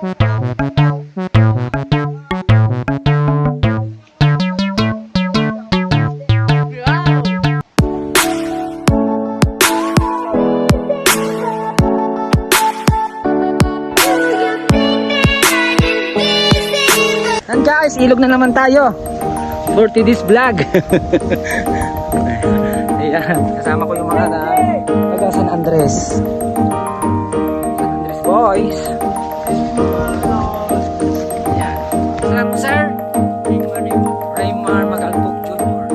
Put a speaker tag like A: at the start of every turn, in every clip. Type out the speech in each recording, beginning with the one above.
A: And guys, ilog na naman tayo for today's vlog. Ayan, kasama ko yung mga taga San Andres. San Andres boys. Ayan. Salamat po sir. Raymar Magalpog Jr.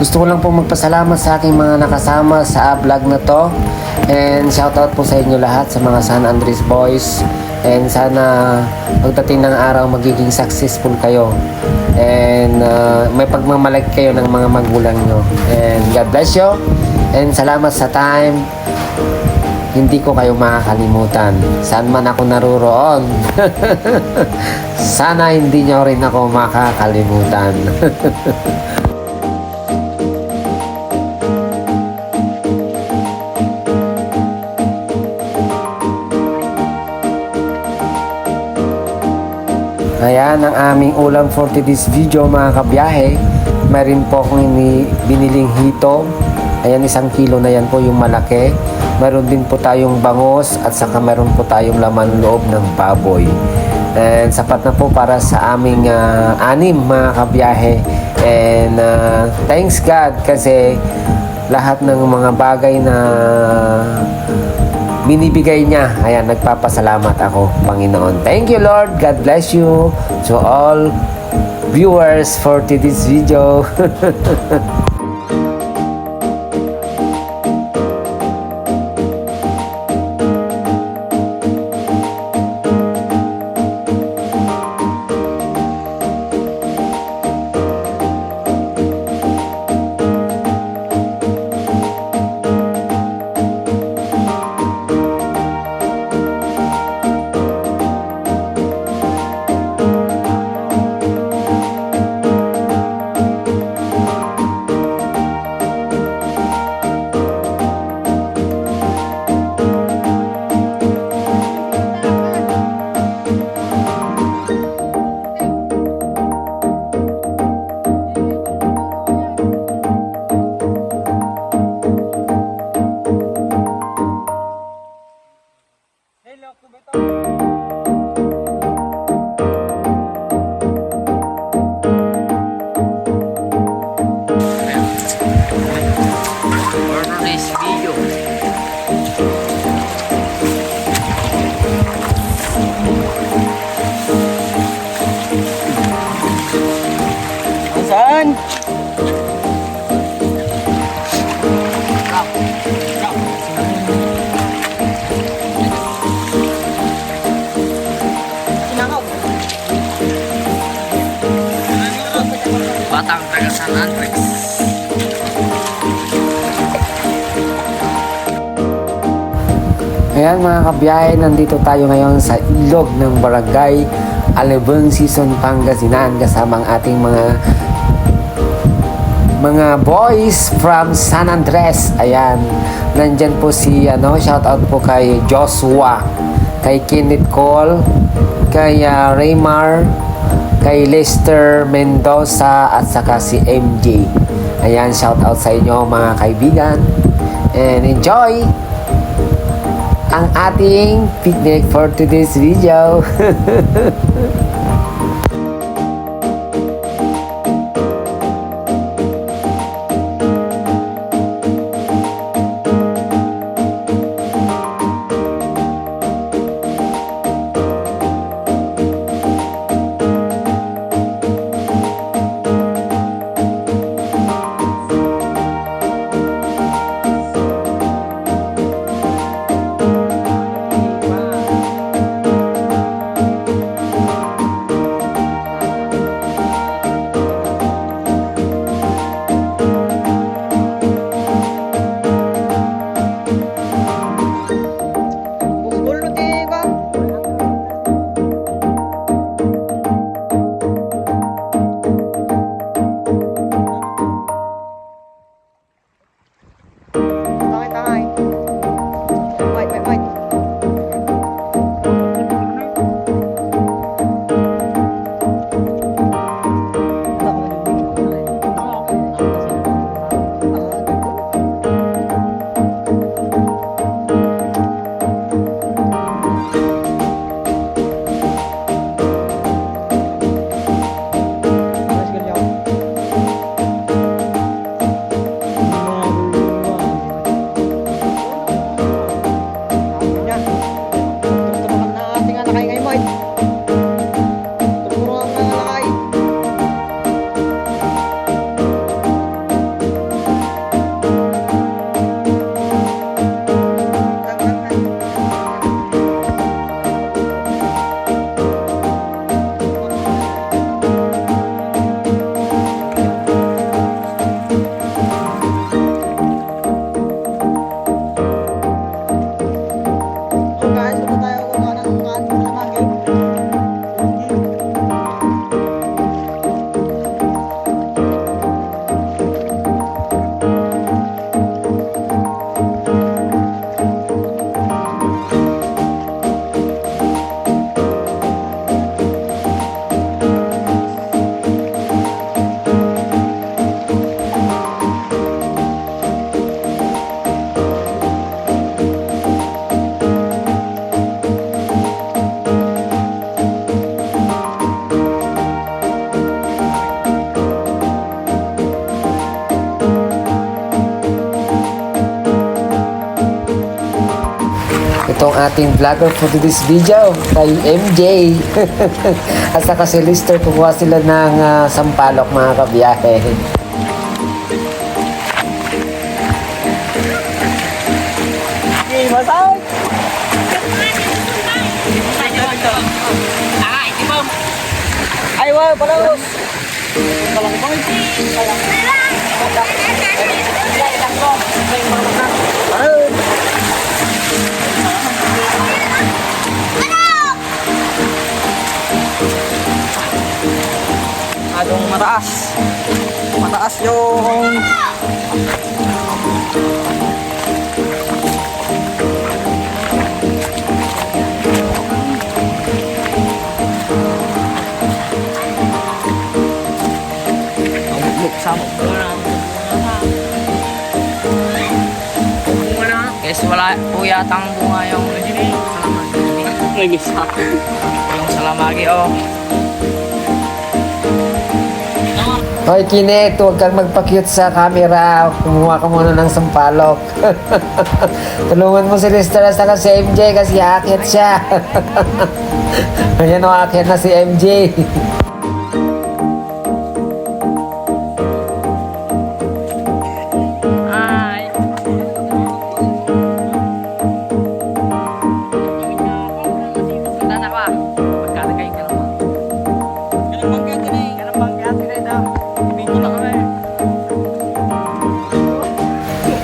B: Gusto ko lang po magpasalamat sa aking mga nakasama sa vlog na to. And shoutout po sa inyo lahat sa mga San Andres boys. And sana pagdating ng araw magiging successful kayo. And may pagmamahal kayo ng mga magulang nyo. And God bless you. And salamat sa time. Hindi ko kayo makakalimutan. Saan man ako naroroon. Sana hindi nyo rin ako makakalimutan. Ayan ang aming ulam for today's video mga kabiyahe. Meron po akong biniling hito. Ayan, 1 kilo na yan po yung malaki. Meron din po tayong bangus at saka meron po tayong laman loob ng baboy. And sapat na po para sa aming 6 mga kabiyahe. And thanks God kasi lahat ng mga bagay na binibigay niya, ayan, nagpapasalamat ako, Panginoon. Thank you Lord, God bless you to all viewers for today's video.
C: batang taga San Andres.
B: Ayan mga kabiyahe, nandito tayo ngayon sa ilog ng Barangay Alabang, Season, Pangasinan, kasama ang ating mga boys from San Andres. Ayan, nandyan po si shout out po kay Joshua, kay Kenneth Cole, kay Raymar, kay Lester Mendoza, at saka si MJ. Ayan, shout out sa inyo mga kaibigan, and enjoy ang ating picnic for today's video. Itong ating vlogger for this video, kay MJ. At saka si Lister, kukuha sila ng sampalok mga kabiyahe.
A: Okay, masay! Ay, wow, palos! Palang ko. Adong mataas. Mataas yung
C: Sama ko na. Bunga na. Kasi wala po yatang bunga yung salamagi.
A: nag-isa.
C: Yung salamagi, oh.
B: Hoy, Kinet, huwag kang magpa-cute sa camera. Kumuha ka muna ng sampalok. Tulungan mo si Lister at saka si MJ kasi aakyat siya. Ayan o, aakyat na si MJ.
C: Ay. Tanda ka. Magkalagay ka naman. Ganun bang kaya daw? Video lang.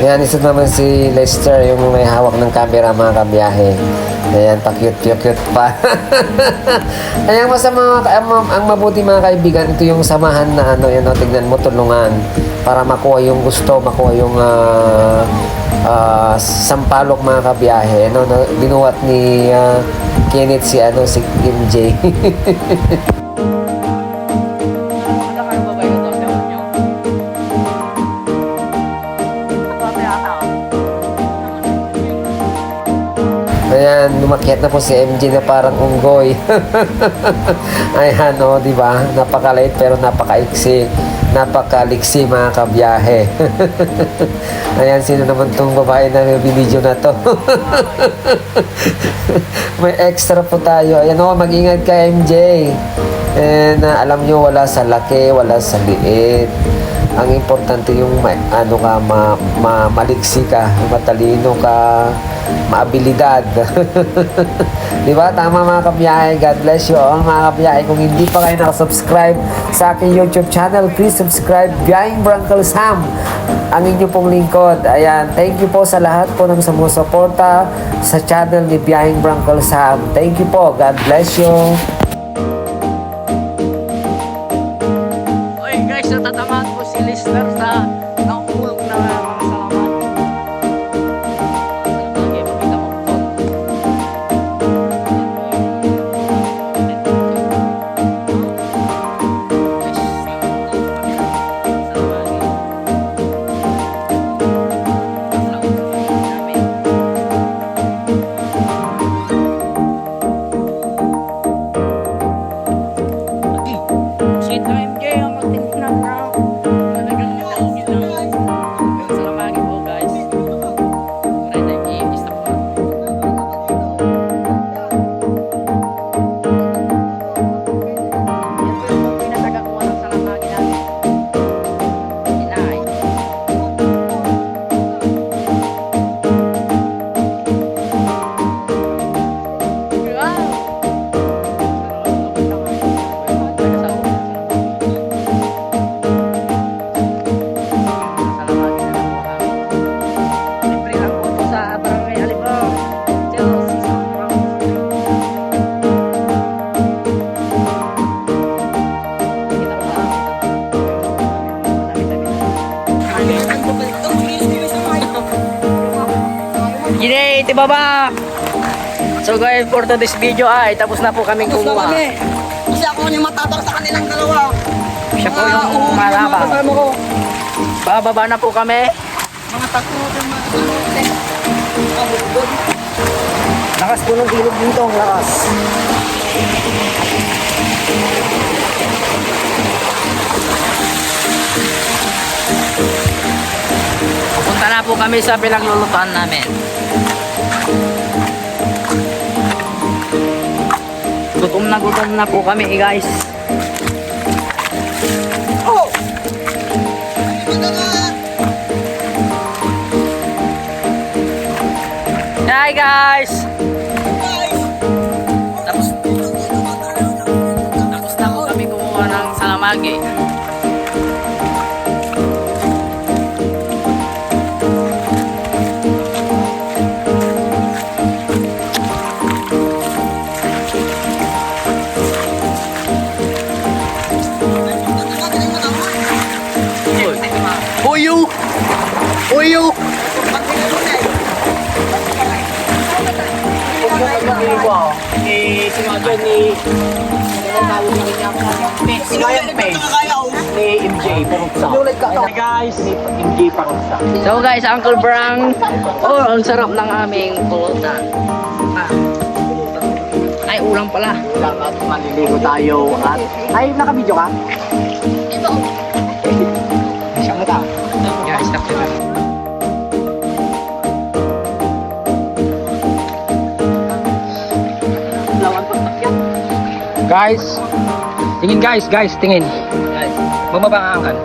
B: Ayan, ito naman si Lester, yung may hawak ng camera mga kabiyahe. Ayan, pa-cute pa. Ayan, ang mabuti mga kaibigan, ito yung samahan na ano, yan, tignan mo, tulungan para makuha yung gusto, makuha yung sampalok mga kabiyahe. Ano, binuhat ni Kenneth si MJ. Ayan, lumakyat na po si MJ na parang unggoy. Ayan, di ba? Napakaliit pero napakaiksi. Napakaliksi mga kabiyahe. Ayan, sino naman tong babae na video na to? May extra po tayo. Ayan, mag-ingat ka MJ. And alam nyo, wala sa laki, wala sa liit. Ang importante yung maliksi ka, matalino ka, maabilidad. Di ba? Tama mga kabiyahe. God bless you all mga kabiyahe. Kung hindi pa kayo nakasubscribe sa aking YouTube channel, please subscribe. Biyaheng Brangkel Sam, ang inyo pong lingkod. Ayan. Thank you po sa lahat po ng sumusuporta sa channel ni Biyaheng Brangkel Sam. Thank you po. God bless you.
C: Oy guys, natatamaan po si Lister sa nakapulog na mga salamat. Okay, makita mo po. Yay, baba. So guys, for today's video ay tapos na po kaming kumuha.
D: Kasi ako yung matatar sa kanilang dalawa.
C: Siya po yung malaba. Bababa na po kami.
D: Mga tatlo din
A: Lakas po ng ilog dito, ang lakas.
C: Pupunta na po kami sa pinaglulutuan namin. Gutom na po kami guys.
D: Oh!
C: Hi guys! Tapos na po kami kumuha ng salamagi. Uyu! Si Majo ni MJ Paruksa. Hi guys, ni MJ Paruksa. So guys, Uncle Brang. Oh, ang sarap ng aming pulutan. Ay, ulam pala. Ulam at maliligo tayo at... Ay, naka-video ka? Ito. Siya mo ta. Guys, stop na. Guys, tingin guys, tingin. Guys, bumaba ang angkan.